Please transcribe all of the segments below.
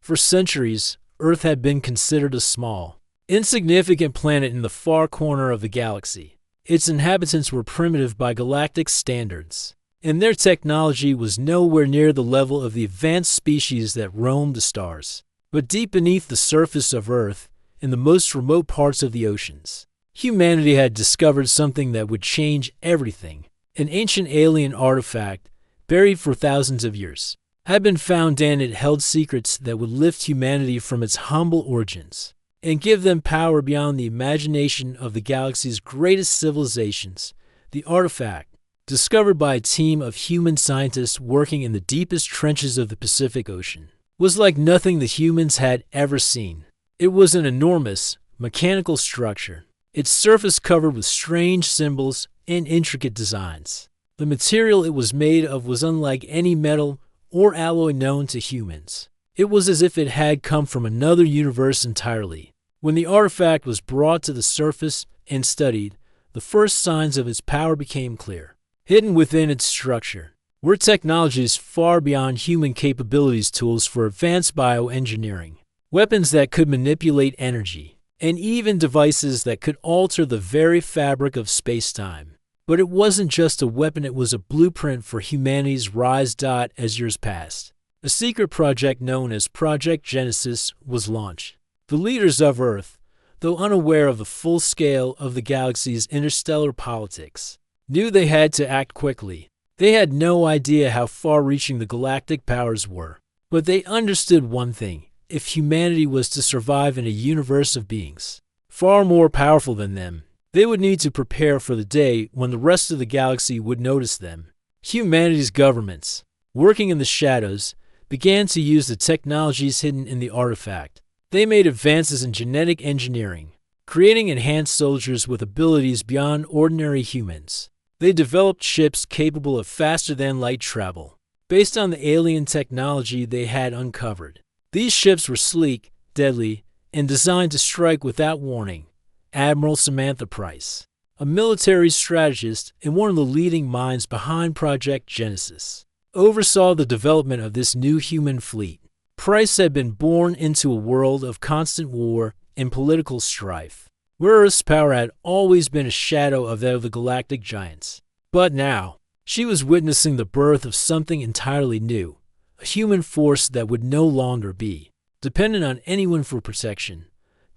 For centuries, Earth had been considered a small, insignificant planet in the far corner of the galaxy. Its inhabitants were primitive by galactic standards, and their technology was nowhere near the level of the advanced species that roamed the stars. But deep beneath the surface of Earth, in the most remote parts of the oceans, humanity had discovered something that would change everything. An ancient alien artifact, buried for thousands of years, had been found, and it held secrets that would lift humanity from its humble origins and give them power beyond the imagination of the galaxy's greatest civilizations. The artifact, discovered by a team of human scientists working in the deepest trenches of the Pacific Ocean, was like nothing the humans had ever seen. It was an enormous, mechanical structure, its surface covered with strange symbols and intricate designs. The material it was made of was unlike any metal or alloy known to humans. It was as if it had come from another universe entirely. When the artifact was brought to the surface and studied, the first signs of its power became clear. Hidden within its structure were technologies far beyond human capabilities, tools for advanced bioengineering, weapons that could manipulate energy, and even devices that could alter the very fabric of space-time. But it wasn't just a weapon, it was a blueprint for humanity's rise. As years passed, a secret project known as Project Genesis was launched. The leaders of Earth, though unaware of the full scale of the galaxy's interstellar politics, knew they had to act quickly. They had no idea how far-reaching the galactic powers were, but they understood one thing: if humanity was to survive in a universe of beings far more powerful than them, they would need to prepare for the day when the rest of the galaxy would notice them. Humanity's governments, working in the shadows, began to use the technologies hidden in the artifact. They made advances in genetic engineering, creating enhanced soldiers with abilities beyond ordinary humans. They developed ships capable of faster-than-light travel, based on the alien technology they had uncovered. These ships were sleek, deadly, and designed to strike without warning. Admiral Samantha Price, a military strategist and one of the leading minds behind Project Genesis, oversaw the development of this new human fleet. Price had been born into a world of constant war and political strife, where Earth's power had always been a shadow of that of the galactic giants. But now, she was witnessing the birth of something entirely new, a human force that would no longer be dependent on anyone for protection.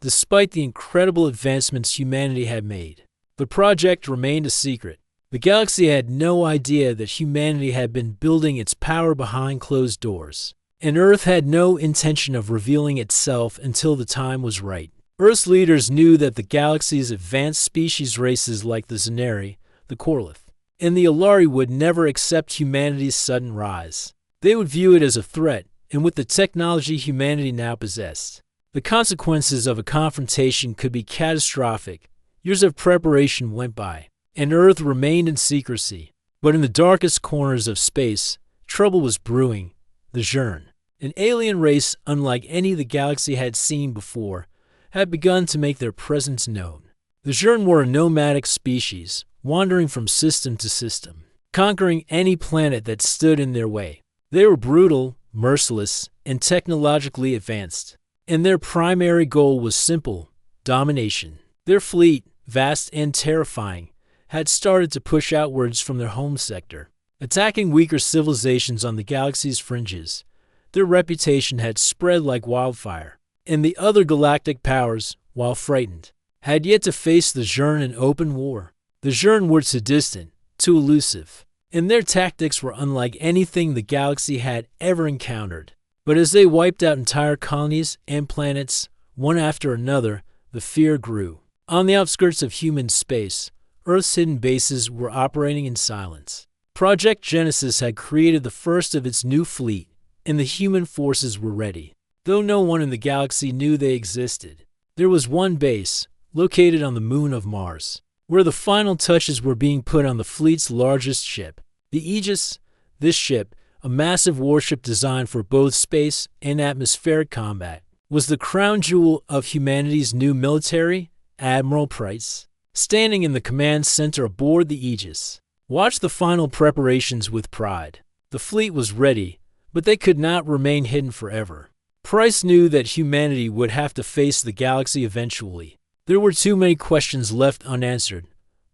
Despite the incredible advancements humanity had made, the project remained a secret. The galaxy had no idea that humanity had been building its power behind closed doors, and Earth had no intention of revealing itself until the time was right. Earth's leaders knew that the galaxy's advanced species races like the Zaneri, the Corlith, and the Alari would never accept humanity's sudden rise. They would view it as a threat, and with the technology humanity now possessed, the consequences of a confrontation could be catastrophic. Years of preparation went by, and Earth remained in secrecy. But in the darkest corners of space, trouble was brewing. The Zhurn, an alien race unlike any the galaxy had seen before, had begun to make their presence known. The Zhurn were a nomadic species, wandering from system to system, conquering any planet that stood in their way. They were brutal, merciless, and technologically advanced, and their primary goal was simple: domination. Their fleet, vast and terrifying, had started to push outwards from their home sector, attacking weaker civilizations on the galaxy's fringes. Their reputation had spread like wildfire, and the other galactic powers, while frightened, had yet to face the Zhurn in open war. The Zhurn were too distant, too elusive, and their tactics were unlike anything the galaxy had ever encountered. But as they wiped out entire colonies and planets, one after another, the fear grew. On the outskirts of human space, Earth's hidden bases were operating in silence. Project Genesis had created the first of its new fleet, and the human forces were ready. Though no one in the galaxy knew they existed, there was one base, located on the moon of Mars, where the final touches were being put on the fleet's largest ship, the Aegis. This ship, a massive warship designed for both space and atmospheric combat, was the crown jewel of humanity's new military. Admiral Price, standing in the command center aboard the Aegis, watched the final preparations with pride. The fleet was ready, but they could not remain hidden forever. Price knew that humanity would have to face the galaxy eventually. There were too many questions left unanswered.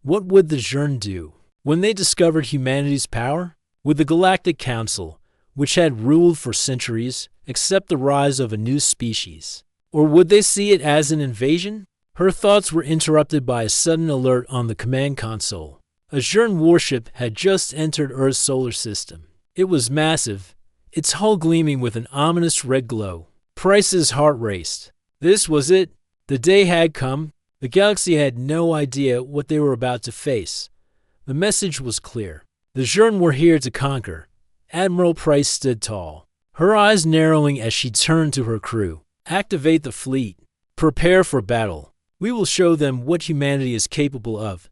What would the Zhurn do when they discovered humanity's power? Would the Galactic Council, which had ruled for centuries, accept the rise of a new species? Or would they see it as an invasion? Her thoughts were interrupted by a sudden alert on the command console. A Zhurn warship had just entered Earth's solar system. It was massive, its hull gleaming with an ominous red glow. Price's heart raced. This was it. The day had come. The galaxy had no idea what they were about to face. The message was clear. The Zhurn were here to conquer. Admiral Price stood tall, her eyes narrowing as she turned to her crew. Activate the fleet. Prepare for battle. We will show them what humanity is capable of.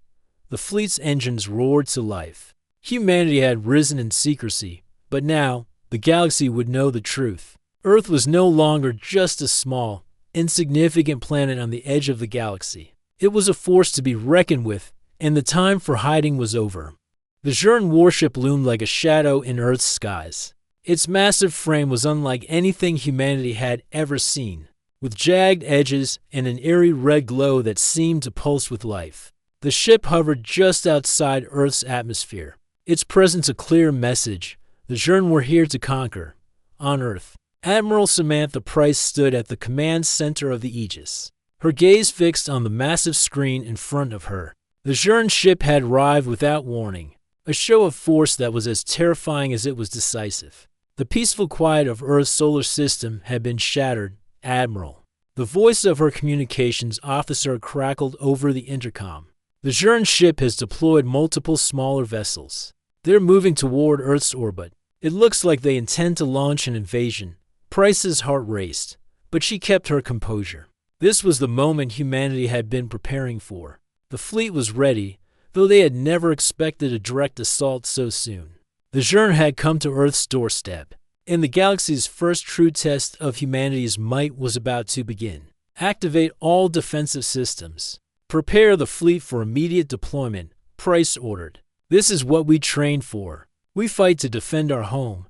The fleet's engines roared to life. Humanity had risen in secrecy, but now the galaxy would know the truth. Earth was no longer just a small, insignificant planet on the edge of the galaxy. It was a force to be reckoned with, and the time for hiding was over. The Zhurn warship loomed like a shadow in Earth's skies. Its massive frame was unlike anything humanity had ever seen, with jagged edges and an eerie red glow that seemed to pulse with life. The ship hovered just outside Earth's atmosphere, its presence a clear message. The Zhurn were here to conquer. On Earth, Admiral Samantha Price stood at the command center of the Aegis, her gaze fixed on the massive screen in front of her. The Zhurn ship had arrived without warning, a show of force that was as terrifying as it was decisive. The peaceful quiet of Earth's solar system had been shattered. Admiral. The voice of her communications officer crackled over the intercom. The Zhurn ship has deployed multiple smaller vessels. They're moving toward Earth's orbit. It looks like they intend to launch an invasion. Price's heart raced, but she kept her composure. This was the moment humanity had been preparing for. The fleet was ready, though they had never expected a direct assault so soon. The Zhurn had come to Earth's doorstep, and the galaxy's first true test of humanity's might was about to begin. Activate all defensive systems. Prepare the fleet for immediate deployment, Price ordered. This is what we trained for. We fight to defend our home.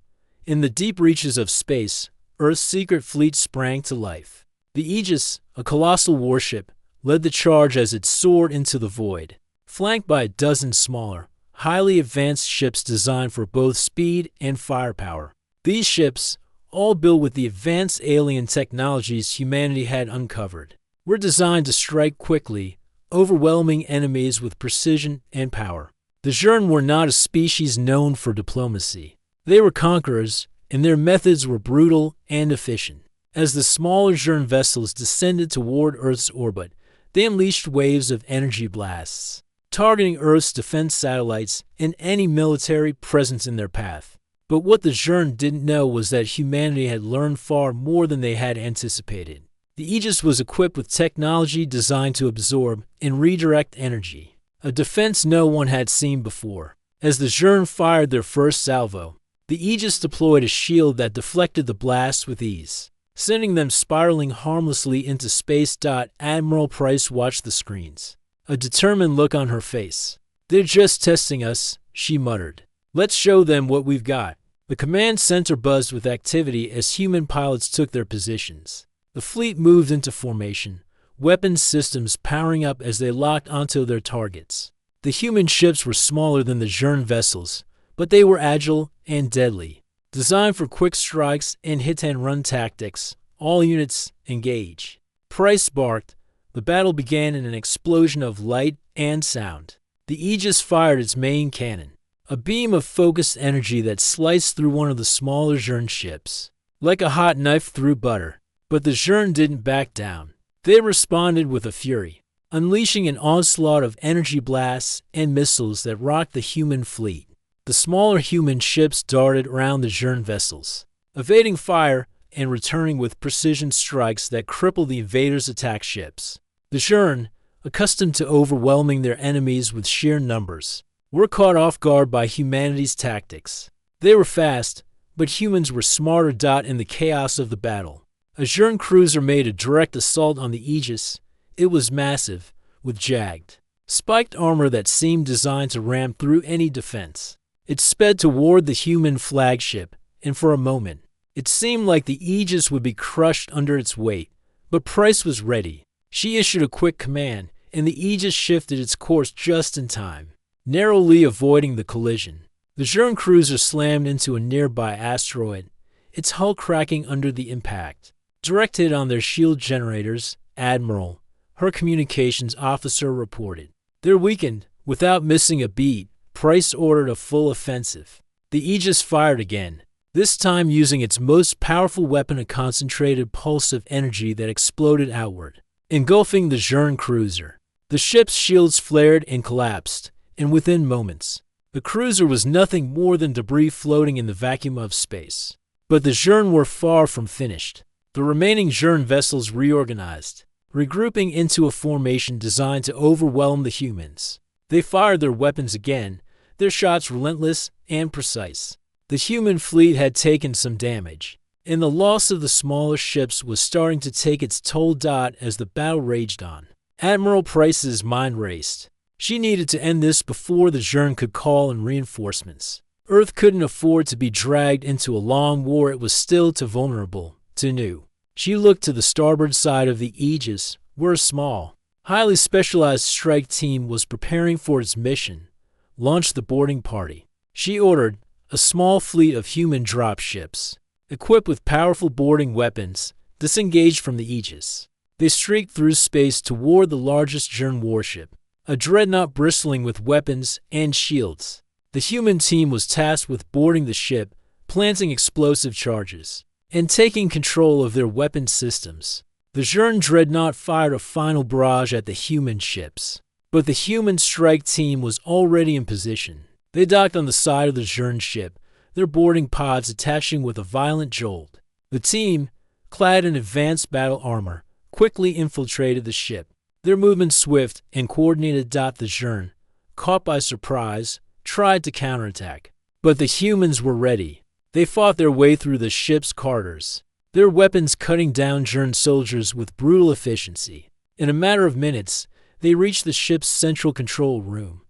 In the deep reaches of space, Earth's secret fleet sprang to life. The Aegis, a colossal warship, led the charge as it soared into the void, flanked by a dozen smaller, highly advanced ships designed for both speed and firepower. These ships, all built with the advanced alien technologies humanity had uncovered, were designed to strike quickly, overwhelming enemies with precision and power. The Zhurn were not a species known for diplomacy. They were conquerors, and their methods were brutal and efficient. As the smaller Zhurn vessels descended toward Earth's orbit, they unleashed waves of energy blasts, targeting Earth's defense satellites and any military presence in their path. But what the Zhurn didn't know was that humanity had learned far more than they had anticipated. The Aegis was equipped with technology designed to absorb and redirect energy, a defense no one had seen before. As the Zhurn fired their first salvo, the Aegis deployed a shield that deflected the blast with ease, sending them spiraling harmlessly into space. Admiral Price watched the screens, a determined look on her face. They're just testing us, she muttered. Let's show them what we've got. The command center buzzed with activity as human pilots took their positions. The fleet moved into formation, weapons systems powering up as they locked onto their targets. The human ships were smaller than the Zhurn vessels, but they were agile and deadly, designed for quick strikes and hit-and-run tactics. All units, engage. Price barked. The battle began in an explosion of light and sound. The Aegis fired its main cannon, a beam of focused energy that sliced through one of the smaller Zhurn ships, like a hot knife through butter. But the Zhurn didn't back down. They responded with a fury, unleashing an onslaught of energy blasts and missiles that rocked the human fleet. The smaller human ships darted around the Zhurn vessels, evading fire and returning with precision strikes that crippled the invaders' attack ships. The Zhurn, accustomed to overwhelming their enemies with sheer numbers, were caught off guard by humanity's tactics. They were fast, but humans were smarter. In the chaos of the battle, a Zhurn cruiser made a direct assault on the Aegis. It was massive, with jagged, spiked armor that seemed designed to ram through any defense. It sped toward the human flagship, and for a moment, It seemed like the Aegis would be crushed under its weight, but Price was ready. She issued a quick command, and the Aegis shifted its course just in time, narrowly avoiding the collision. The Zhurn cruiser slammed into a nearby asteroid, its hull cracking under the impact. Direct hit on their shield generators, Admiral, her communications officer reported. They're weakened. Without missing a beat, Price ordered a full offensive. The Aegis fired again, this time using its most powerful weapon, a concentrated pulse of energy that exploded outward, engulfing the Zhurn cruiser. The ship's shields flared and collapsed, and within moments, the cruiser was nothing more than debris floating in the vacuum of space. But the Zhurn were far from finished. The remaining Zhurn vessels reorganized, regrouping into a formation designed to overwhelm the humans. They fired their weapons again, their shots relentless and precise. The human fleet had taken some damage, and the loss of the smaller ships was starting to take its toll. As the battle raged on, Admiral Price's mind raced. She needed to end this before the Zhurn could call in reinforcements. Earth couldn't afford to be dragged into a long war it was still too vulnerable to new. She looked to the starboard side of the Aegis, where a small, highly specialized strike team was preparing for its mission. Launch the boarding party. She ordered a small fleet of human dropships, equipped with powerful boarding weapons, disengaged from the Aegis. They streaked through space toward the largest Zhurn warship, a dreadnought bristling with weapons and shields. The human team was tasked with boarding the ship, planting explosive charges, and taking control of their weapon systems. The Zhurn dreadnought fired a final barrage at the human ships, but the human strike team was already in position. They docked on the side of the Zhurn ship, their boarding pods attaching with a violent jolt. The team, clad in advanced battle armor, quickly infiltrated the ship, their movement swift and coordinated. The Zhurn, caught by surprise, tried to counterattack, but the humans were ready. They fought their way through the ship's corridors, their weapons cutting down Zhurn soldiers with brutal efficiency. In a matter of minutes, they reached the ship's central control room.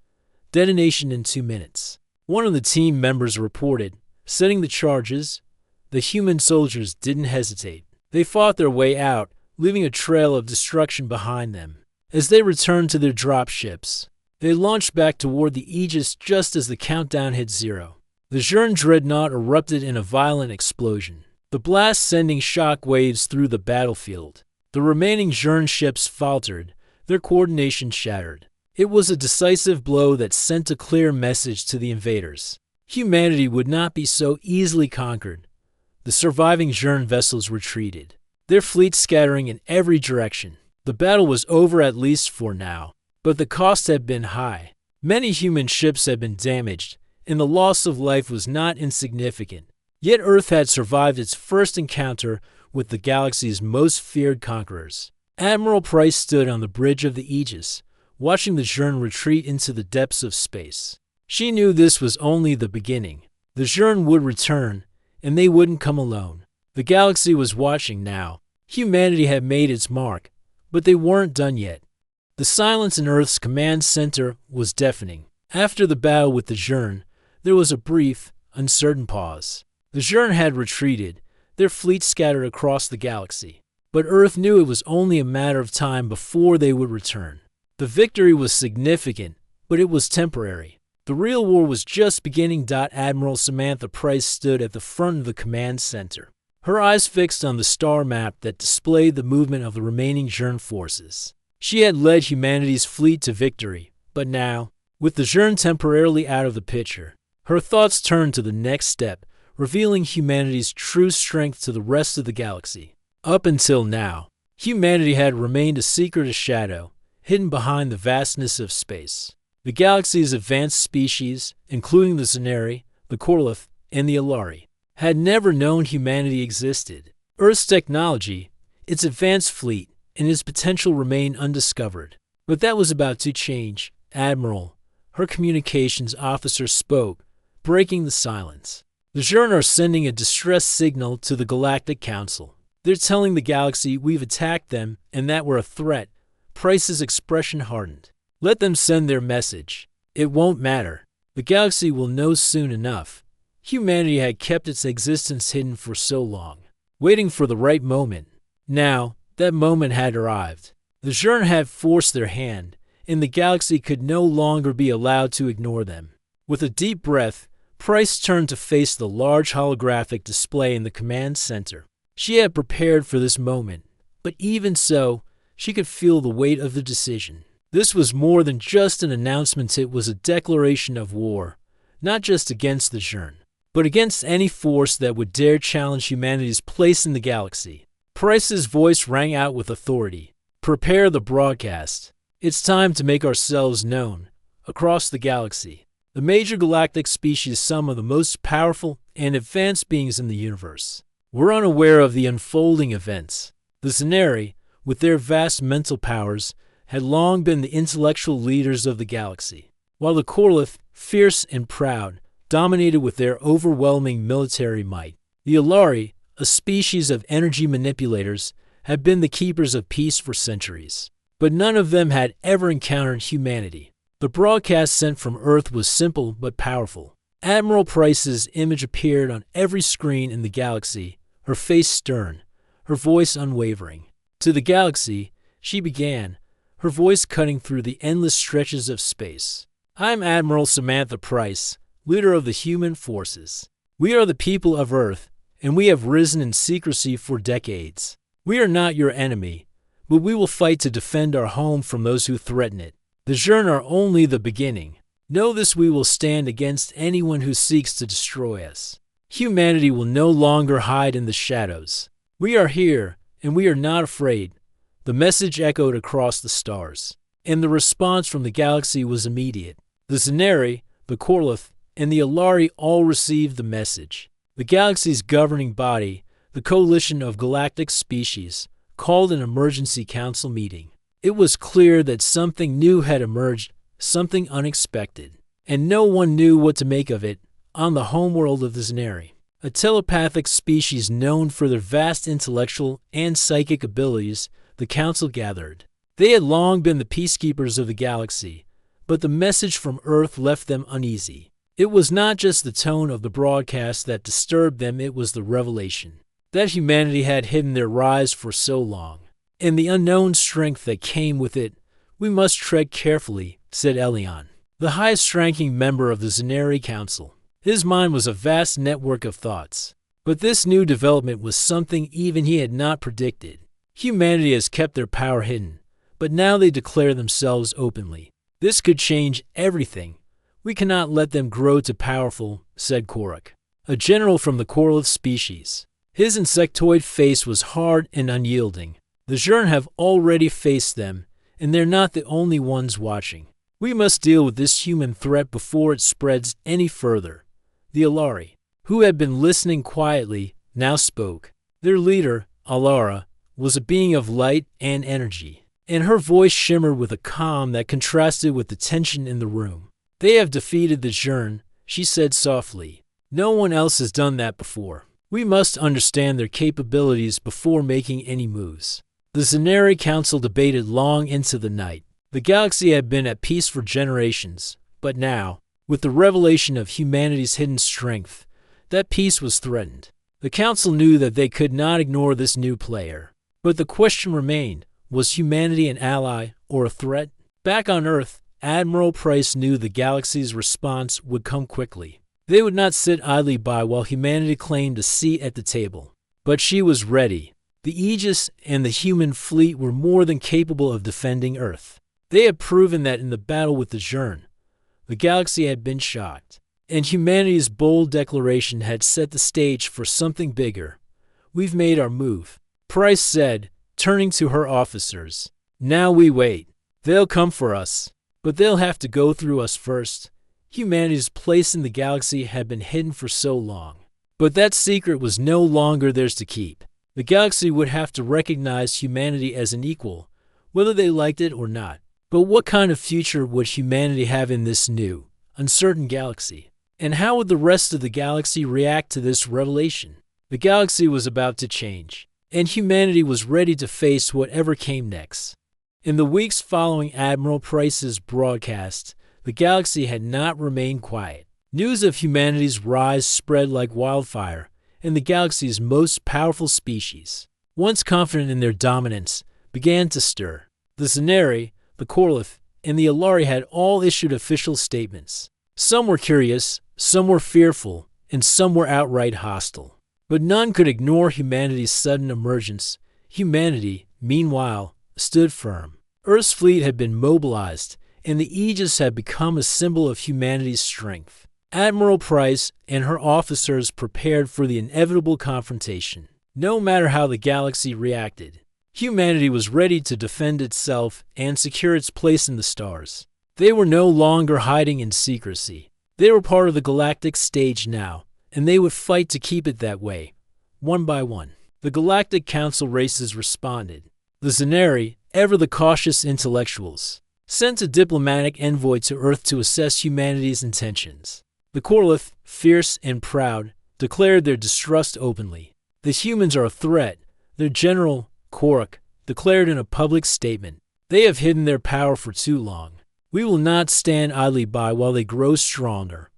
Detonation in 2 minutes. One of the team members reported, setting the charges. The human soldiers didn't hesitate. They fought their way out, leaving a trail of destruction behind them. As they returned to their dropships, they launched back toward the Aegis just as the countdown hit 0. The Zhurn dreadnought erupted in a violent explosion, the blast sending shock waves through the battlefield. The remaining Zhurn ships faltered, their coordination shattered. It was a decisive blow that sent a clear message to the invaders. Humanity would not be so easily conquered. The surviving Zhurn vessels retreated, their fleet scattering in every direction. The battle was over, at least for now, but the cost had been high. Many human ships had been damaged, and the loss of life was not insignificant. Yet Earth had survived its first encounter with the galaxy's most feared conquerors. Admiral Price stood on the bridge of the Aegis, watching the Zhurn retreat into the depths of space. She knew this was only the beginning. The Zhurn would return, and they wouldn't come alone. The galaxy was watching now. Humanity had made its mark, but they weren't done yet. The silence in Earth's command center was deafening. After the battle with the Zhurn, there was a brief, uncertain pause. The Zhurn had retreated, their fleet scattered across the galaxy. But Earth knew it was only a matter of time before they would return. The victory was significant, but it was temporary. The real war was just beginning. Admiral Samantha Price stood at the front of the command center, her eyes fixed on the star map that displayed the movement of the remaining Zhurn forces. She had led humanity's fleet to victory, but now, with the Zhurn temporarily out of the picture, her thoughts turned to the next step, revealing humanity's true strength to the rest of the galaxy. Up until now, humanity had remained a secret, a shadow, hidden behind the vastness of space. The galaxy's advanced species, including the Zaneri, the Korlith, and the Alari, had never known humanity existed. Earth's technology, its advanced fleet, and its potential remained undiscovered. But that was about to change. Admiral, her communications officer, spoke, breaking the silence. The Zhurn are sending a distress signal to the Galactic Council. They're telling the galaxy we've attacked them and that we're a threat. Price's expression hardened. Let them send their message. It won't matter. The galaxy will know soon enough. Humanity had kept its existence hidden for so long, waiting for the right moment. Now, that moment had arrived. The Zhurn had forced their hand, and the galaxy could no longer be allowed to ignore them. With a deep breath, Price turned to face the large holographic display in the command center. She had prepared for this moment, but even so, she could feel the weight of the decision. This was more than just an announcement, it was a declaration of war, not just against the Zhurn, but against any force that would dare challenge humanity's place in the galaxy. Price's voice rang out with authority. Prepare the broadcast. It's time to make ourselves known across the galaxy. The major galactic species, some of the most powerful and advanced beings in the universe, were unaware of the unfolding events. The Scifi, with their vast mental powers, had long been the intellectual leaders of the galaxy, while the Corlith, fierce and proud, dominated with their overwhelming military might. The Alari, a species of energy manipulators, had been the keepers of peace for centuries, but none of them had ever encountered humanity. The broadcast sent from Earth was simple but powerful. Admiral Price's image appeared on every screen in the galaxy, her face stern, her voice unwavering. To the galaxy, she began, her voice cutting through the endless stretches of space. I'm Admiral Samantha Price, leader of the human forces. We are the people of Earth, and we have risen in secrecy for decades. We are not your enemy, but we will fight to defend our home from those who threaten it. The Zhurn are only the beginning. Know this: we will stand against anyone who seeks to destroy us. Humanity will no longer hide in the shadows. We are here, and we are not afraid. The message echoed across the stars, and the response from the galaxy was immediate. The Scifi, the Corlith, and the Alari all received the message. The galaxy's governing body, the Coalition of Galactic Species, called an emergency council meeting. It was clear that something new had emerged, something unexpected, and no one knew what to make of it. On the homeworld of the Scifi, a telepathic species known for their vast intellectual and psychic abilities, the council gathered. They had long been the peacekeepers of the galaxy, but the message from Earth left them uneasy. It was not just the tone of the broadcast that disturbed them, it was the revelation that humanity had hidden their rise for so long, and the unknown strength that came with it. We must tread carefully, said Elion, the highest-ranking member of the Scifi Council. His mind was a vast network of thoughts. But this new development was something even he had not predicted. Humanity has kept their power hidden, but now they declare themselves openly. This could change everything. We cannot let them grow too powerful, said Korok, a general from the Corlith species. His insectoid face was hard and unyielding. The Zhurn have already faced them, and they're not the only ones watching. We must deal with this human threat before it spreads any further. The Alari, who had been listening quietly, now spoke. Their leader, Alara, was a being of light and energy, and her voice shimmered with a calm that contrasted with the tension in the room. They have defeated the Zhurn, she said softly. No one else has done that before. We must understand their capabilities before making any moves. The Scifi Council debated long into the night. The galaxy had been at peace for generations, but now, with the revelation of humanity's hidden strength, that peace was threatened. The Council knew that they could not ignore this new player. But the question remained, was humanity an ally or a threat? Back on Earth, Admiral Price knew the galaxy's response would come quickly. They would not sit idly by while humanity claimed a seat at the table. But she was ready. The Aegis and the human fleet were more than capable of defending Earth. They had proven that in the battle with the Zhurn, the galaxy had been shocked, and humanity's bold declaration had set the stage for something bigger. We've made our move, Price said, turning to her officers. Now we wait. They'll come for us, but they'll have to go through us first. Humanity's place in the galaxy had been hidden for so long, but that secret was no longer theirs to keep. The galaxy would have to recognize humanity as an equal, whether they liked it or not. But what kind of future would humanity have in this new, uncertain galaxy? And how would the rest of the galaxy react to this revelation? The galaxy was about to change, and humanity was ready to face whatever came next. In the weeks following Admiral Price's broadcast, the galaxy had not remained quiet. News of humanity's rise spread like wildfire, and the galaxy's most powerful species, once confident in their dominance, began to stir. The Zenari, the Corlith, and the Alari had all issued official statements. Some were curious, some were fearful, and some were outright hostile. But none could ignore humanity's sudden emergence. Humanity, meanwhile, stood firm. Earth's fleet had been mobilized, and the Aegis had become a symbol of humanity's strength. Admiral Price and her officers prepared for the inevitable confrontation. No matter how the galaxy reacted, humanity was ready to defend itself and secure its place in the stars. They were no longer hiding in secrecy. They were part of the galactic stage now, and they would fight to keep it that way, one by one. The Galactic Council races responded. The Zenari, ever the cautious intellectuals, sent a diplomatic envoy to Earth to assess humanity's intentions. The Corlith, fierce and proud, declared their distrust openly. The humans are a threat, their general, Korok, declared in a public statement. They have hidden their power for too long. We will not stand idly by while they grow stronger.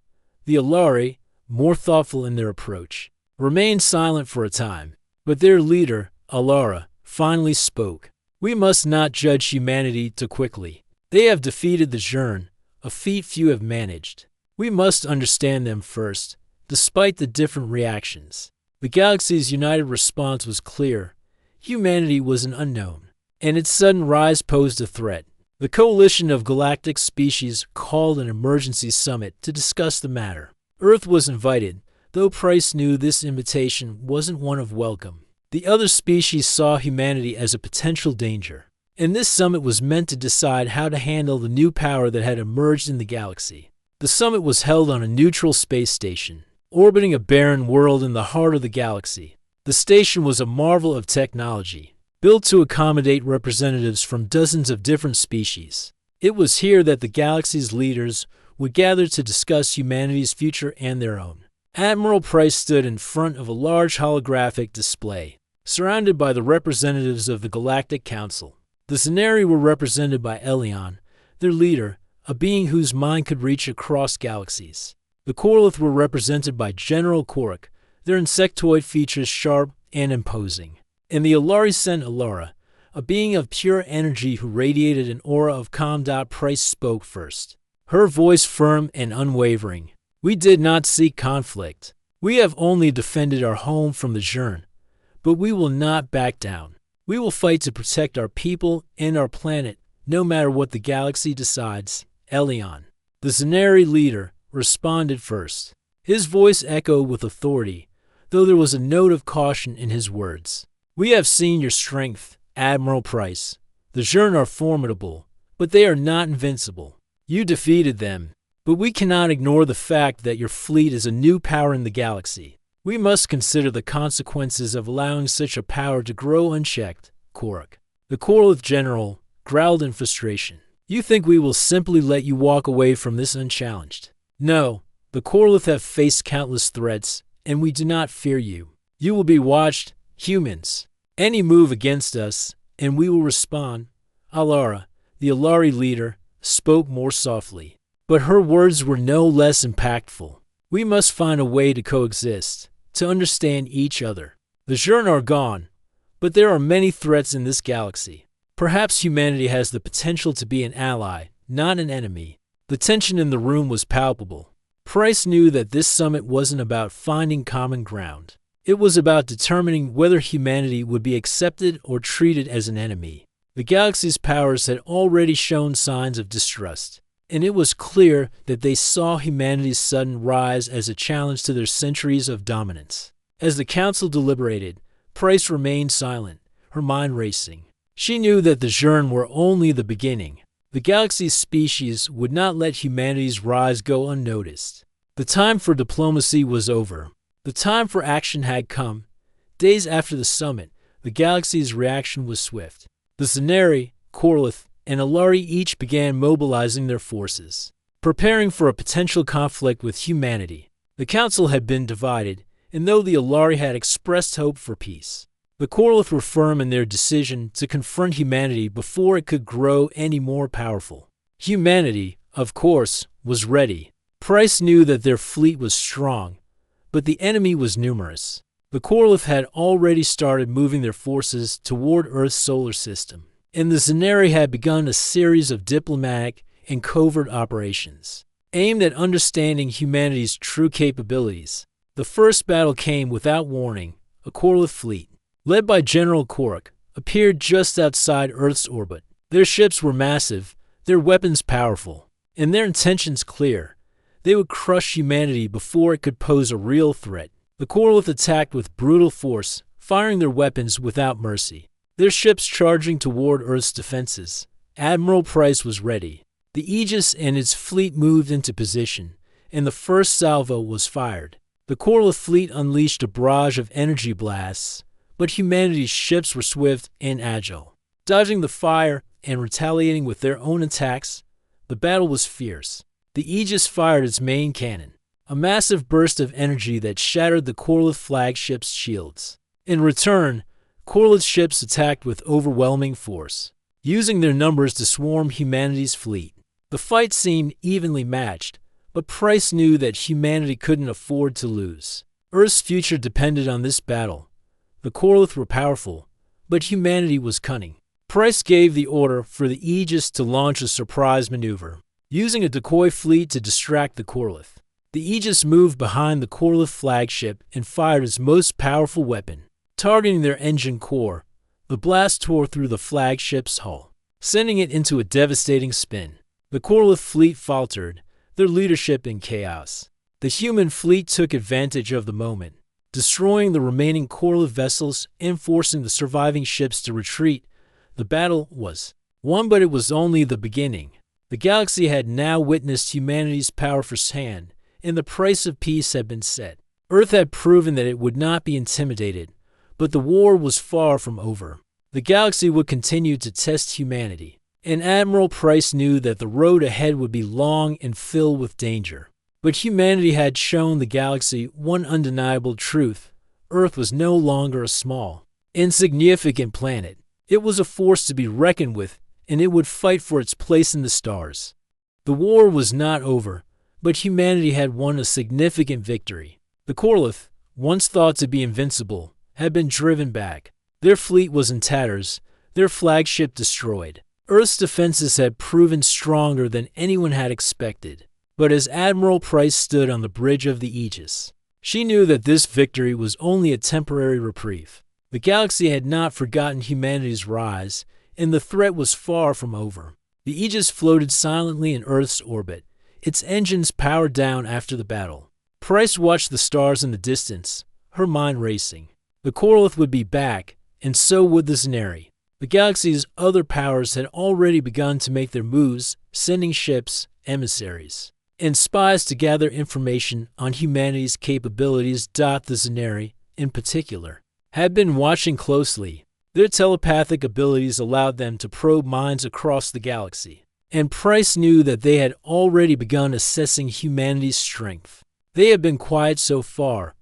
The Alari, more thoughtful in their approach, remained silent for a time, but their leader, Alara, finally spoke. We must not judge humanity too quickly. They have defeated the Zhurn, a feat few have managed. We must understand them first, despite the different reactions. The galaxy's united response was clear. Humanity was an unknown, and its sudden rise posed a threat. The coalition of galactic species called an emergency summit to discuss the matter. Earth was invited, though Price knew this invitation wasn't one of welcome. The other species saw humanity as a potential danger, and this summit was meant to decide how to handle the new power that had emerged in the galaxy. The summit was held on a neutral space station, orbiting a barren world in the heart of the galaxy. The station was a marvel of technology, built to accommodate representatives from dozens of different species. It was here that the galaxy's leaders would gather to discuss humanity's future and their own. Admiral Price stood in front of a large holographic display, surrounded by the representatives of the Galactic Council. The Zenari were represented by Elion, their leader, a being whose mind could reach across galaxies. The Corlith were represented by General Korok, their insectoid features sharp and imposing. And the Alari sent Alara, a being of pure energy who radiated an aura of calm. Price spoke first, her voice firm and unwavering. We did not seek conflict. We have only defended our home from the Zhurn, but we will not back down. We will fight to protect our people and our planet, no matter what the galaxy decides. Elion, the Zenari leader, responded first. His voice echoed with authority, though there was a note of caution in his words. We have seen your strength, Admiral Price. The Zhurn are formidable, but they are not invincible. You defeated them, but we cannot ignore the fact that your fleet is a new power in the galaxy. We must consider the consequences of allowing such a power to grow unchecked. Korok, the Corlith general, growled in frustration. You think we will simply let you walk away from this unchallenged? No, the Corlith have faced countless threats, and we do not fear you. You will be watched, humans. Any move against us, and we will respond. Alara, the Alari leader, spoke more softly, but her words were no less impactful. We must find a way to coexist, to understand each other. The Zhurn are gone, but there are many threats in this galaxy. Perhaps humanity has the potential to be an ally, not an enemy. The tension in the room was palpable. Price knew that this summit wasn't about finding common ground. It was about determining whether humanity would be accepted or treated as an enemy. The galaxy's powers had already shown signs of distrust, and it was clear that they saw humanity's sudden rise as a challenge to their centuries of dominance. As the council deliberated, Price remained silent, her mind racing. She knew that the Zhurn were only the beginning. The galaxy's species would not let humanity's rise go unnoticed. The time for diplomacy was over. The time for action had come. Days after the summit, the galaxy's reaction was swift. The Zenari, Corlith, and Alari each began mobilizing their forces, preparing for a potential conflict with humanity. The council had been divided, and though the Alari had expressed hope for peace, the Corlith were firm in their decision to confront humanity before it could grow any more powerful. Humanity, of course, was ready. Price knew that their fleet was strong, but the enemy was numerous. The Corlith had already started moving their forces toward Earth's solar system, and the Zenari had begun a series of diplomatic and covert operations aimed at understanding humanity's true capabilities. The first battle came without warning. A Corlith fleet, led by General Korok, appeared just outside Earth's orbit. Their ships were massive, their weapons powerful, and their intentions clear. They would crush humanity before it could pose a real threat. The Corlith attacked with brutal force, firing their weapons without mercy. Their ships charging toward Earth's defenses. Admiral Price was ready. The Aegis and its fleet moved into position, and the first salvo was fired. The Corlith fleet unleashed a barrage of energy blasts, but humanity's ships were swift and agile. Dodging the fire and retaliating with their own attacks, the battle was fierce. The Aegis fired its main cannon, a massive burst of energy that shattered the Corlith flagship's shields. In return, Corlith ships attacked with overwhelming force, using their numbers to swarm humanity's fleet. The fight seemed evenly matched, but Price knew that humanity couldn't afford to lose. Earth's future depended on this battle. The Corlith were powerful, but humanity was cunning. Price gave the order for the Aegis to launch a surprise maneuver, using a decoy fleet to distract the Corlith. The Aegis moved behind the Corlith flagship and fired its most powerful weapon, targeting their engine core. The blast tore through the flagship's hull, sending it into a devastating spin. The Corlith fleet faltered, their leadership in chaos. The human fleet took advantage of the moment, destroying the remaining Corlith vessels and forcing the surviving ships to retreat. The battle was won, but it was only the beginning. The galaxy had now witnessed humanity's power firsthand, and the price of peace had been set. Earth had proven that it would not be intimidated, but the war was far from over. The galaxy would continue to test humanity, and Admiral Price knew that the road ahead would be long and filled with danger. But humanity had shown the galaxy one undeniable truth. Earth was no longer a small, insignificant planet. It was a force to be reckoned with, and it would fight for its place in the stars. The war was not over, but humanity had won a significant victory. The Corlith, once thought to be invincible, had been driven back. Their fleet was in tatters, their flagship destroyed. Earth's defenses had proven stronger than anyone had expected. But as Admiral Price stood on the bridge of the Aegis, she knew that this victory was only a temporary reprieve. The galaxy had not forgotten humanity's rise, and the threat was far from over. The Aegis floated silently in Earth's orbit, its engines powered down after the battle. Price watched the stars in the distance, her mind racing. The Corlith would be back, and so would the Zenari. The galaxy's other powers had already begun to make their moves, sending ships, emissaries, and spies to gather information on humanity's capabilities. The Zenari, in particular, had been watching closely. Their telepathic abilities allowed them to probe minds across the galaxy, and Price knew that they had already begun assessing humanity's strength. They had been quiet so far,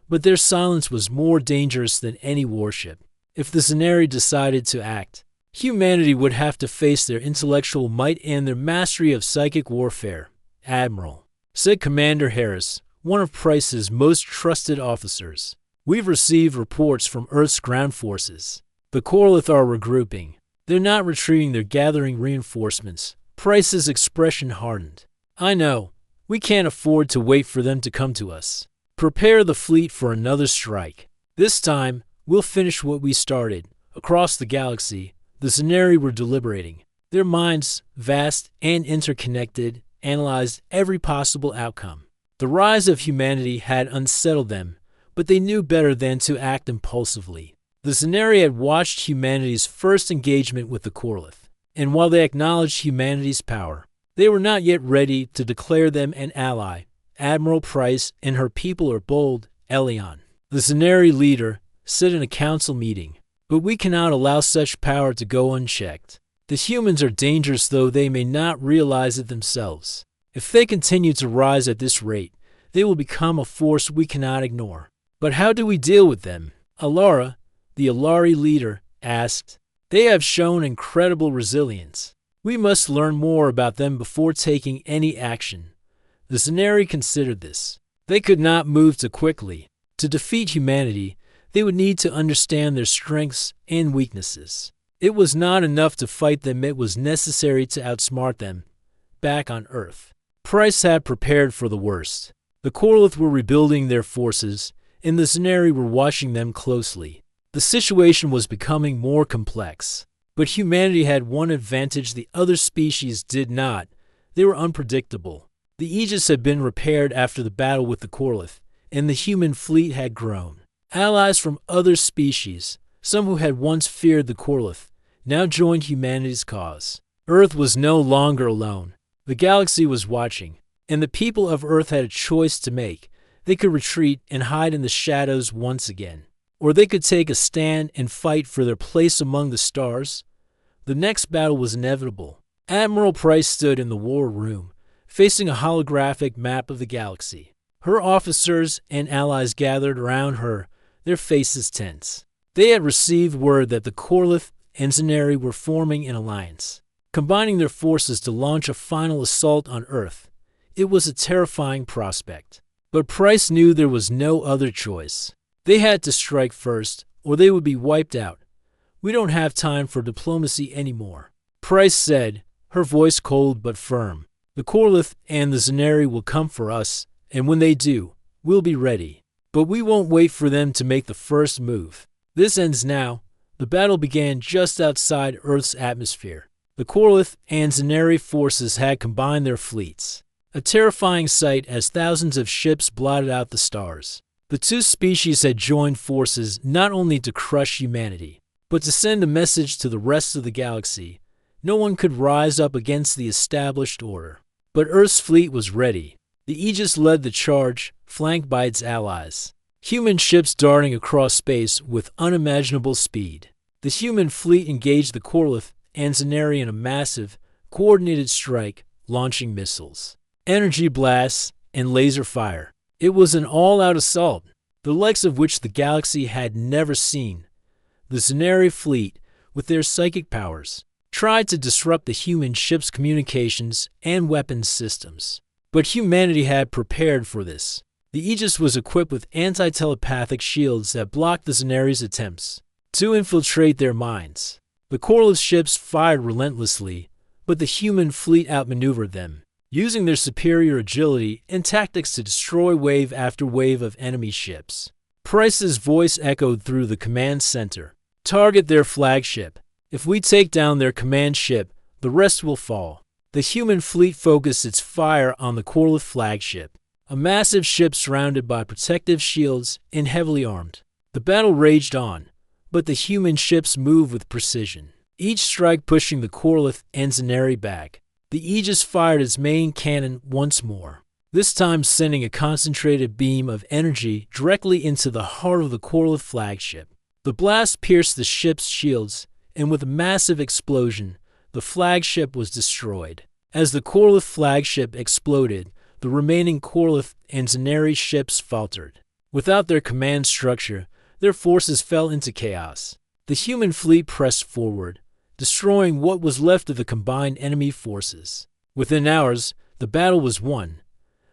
but their silence was more dangerous than any warship. If the Zenari decided to act, humanity would have to face their intellectual might and their mastery of psychic warfare. "Admiral," said Commander Harris, one of Price's most trusted officers, "we've received reports from Earth's ground forces. The Corlith are regrouping. They're not retreating, they're gathering reinforcements." Price's expression hardened. "I know. We can't afford to wait for them to come to us. Prepare the fleet for another strike. This time, we'll finish what we started." Across the galaxy, the Zenari were deliberating. Their minds, vast and interconnected, analyzed every possible outcome. The rise of humanity had unsettled them, but they knew better than to act impulsively. The Zenari had watched humanity's first engagement with the Corlith, and while they acknowledged humanity's power, they were not yet ready to declare them an ally. Admiral Price and her people are bold. Elion, the Zenari leader, said in a council meeting, "But we cannot allow such power to go unchecked. The humans are dangerous, though they may not realize it themselves. If they continue to rise at this rate, they will become a force we cannot ignore." "But how do we deal with them?" Alara, the Alari leader, asked. "They have shown incredible resilience. We must learn more about them before taking any action." The Scenari considered this. They could not move too quickly. To defeat humanity, they would need to understand their strengths and weaknesses. It was not enough to fight them, it was necessary to outsmart them. Back on Earth, Price had prepared for the worst. The Corlith were rebuilding their forces, and the Scenari were watching them closely. The situation was becoming more complex. But humanity had one advantage the other species did not. They were unpredictable. The Aegis had been repaired after the battle with the Corlith, and the human fleet had grown. Allies from other species, some who had once feared the Corlith, now joined humanity's cause. Earth was no longer alone. The galaxy was watching, and the people of Earth had a choice to make. They could retreat and hide in the shadows once again, or they could take a stand and fight for their place among the stars. The next battle was inevitable. Admiral Price stood in the war room, facing a holographic map of the galaxy. Her officers and allies gathered around her, their faces tense. They had received word that the Corlith and Scenari were forming an alliance, combining their forces to launch a final assault on Earth. It was a terrifying prospect. But Price knew there was no other choice. They had to strike first, or they would be wiped out. "We don't have time for diplomacy anymore," Price said, her voice cold but firm. "The Corlith and the Scenari will come for us, and when they do, we'll be ready. But we won't wait for them to make the first move. This ends now." The battle began just outside Earth's atmosphere. The Corlith and Scenari forces had combined their fleets. A terrifying sight as thousands of ships blotted out the stars. The two species had joined forces not only to crush humanity, but to send a message to the rest of the galaxy. No one could rise up against the established order. But Earth's fleet was ready. The Aegis led the charge, flanked by its allies. Human ships darting across space with unimaginable speed. The human fleet engaged the Corlith and Scenari in a massive, coordinated strike, launching missiles, energy blasts, and laser fire. It was an all-out assault, the likes of which the galaxy had never seen. The Scenari fleet, with their psychic powers, tried to disrupt the human ships' communications and weapons systems. But humanity had prepared for this. The Aegis was equipped with anti-telepathic shields that blocked the Scenari's attempts to infiltrate their minds. The Corlith ships fired relentlessly, but the human fleet outmaneuvered them, using their superior agility and tactics to destroy wave after wave of enemy ships. Price's voice echoed through the command center. "Target their flagship. If we take down their command ship, the rest will fall." The human fleet focused its fire on the Corlith flagship, a massive ship surrounded by protective shields and heavily armed. The battle raged on, but the human ships moved with precision, each strike pushing the Corlith and Scenari back. The Aegis fired its main cannon once more, this time sending a concentrated beam of energy directly into the heart of the Corlith flagship. The blast pierced the ship's shields, and with a massive explosion, the flagship was destroyed. As the Corlith flagship exploded, the remaining Corlith and Scenari ships faltered. Without their command structure, their forces fell into chaos. The human fleet pressed forward, destroying what was left of the combined enemy forces. Within hours, the battle was won,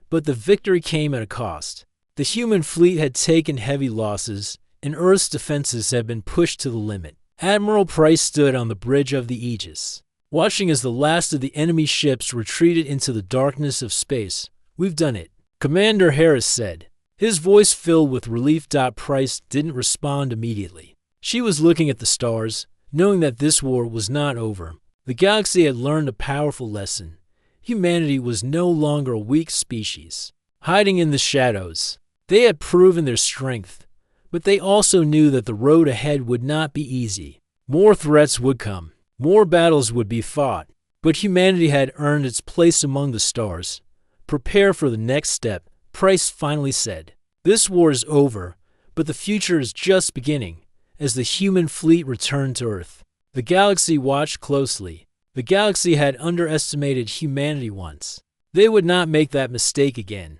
but the victory came at a cost. The human fleet had taken heavy losses, and Earth's defenses had been pushed to the limit. Admiral Price stood on the bridge of the Aegis, watching as the last of the enemy ships retreated into the darkness of space. "We've done it," Commander Harris said, his voice filled with relief. Price didn't respond immediately. She was looking at the stars, knowing that this war was not over. The galaxy had learned a powerful lesson. Humanity was no longer a weak species, hiding in the shadows. They had proven their strength, but they also knew that the road ahead would not be easy. More threats would come, more battles would be fought, but humanity had earned its place among the stars. "Prepare for the next step," Price finally said. "This war is over, but the future is just beginning." As the human fleet returned to Earth, the galaxy watched closely. The galaxy had underestimated humanity once. They would not make that mistake again.